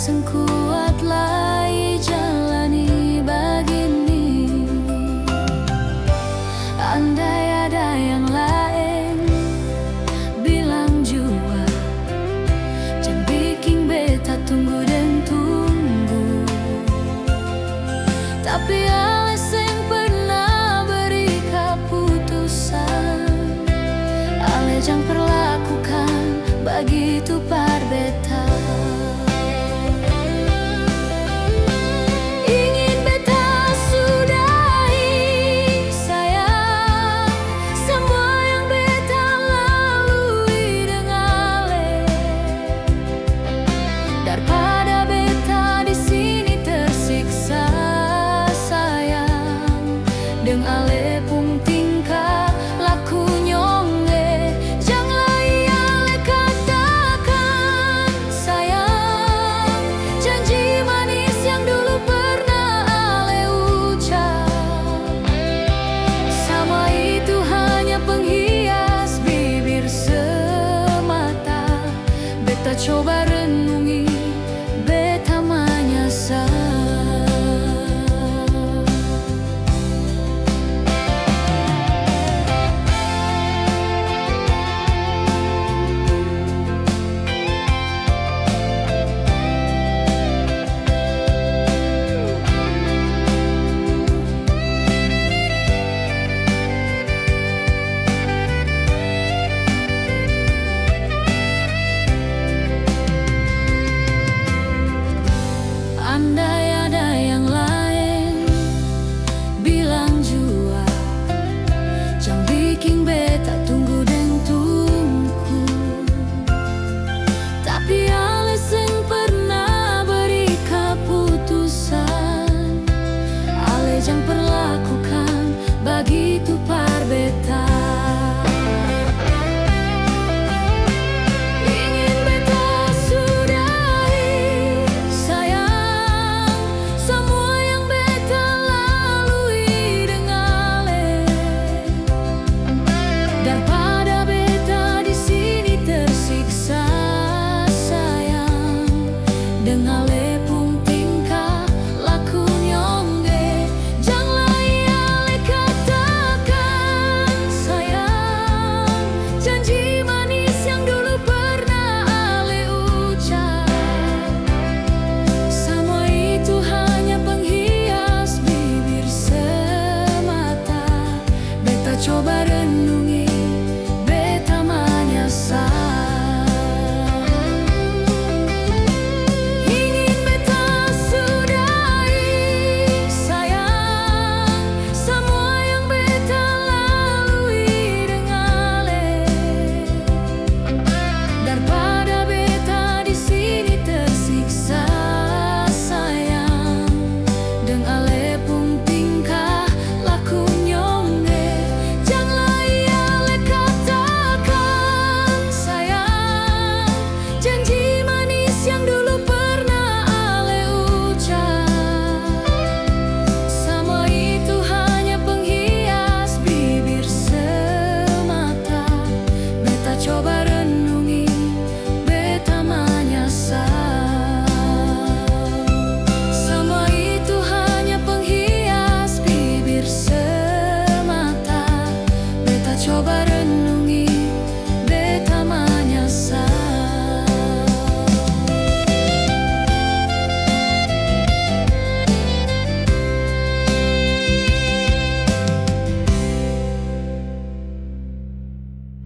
sengkuat lai jalani begini. Andai ada yang lain bilang jua, jangan bikin beta tunggu dan tunggu. Tapi alasan pernah beri keputusan, ale jangan perlakukan begitu par beta. Ingin beta sudahi sayang semua yang beta lalui dengan ale, daripada beta di sini tersiksa sayang deng ale pung tingkah laku nyonge. Janganlah ale katakan sayang janji manis yang dulu pernah ale ucap, sama itu hanya penghias bibir semata. Beta coba renungi, beta menyesal. Andai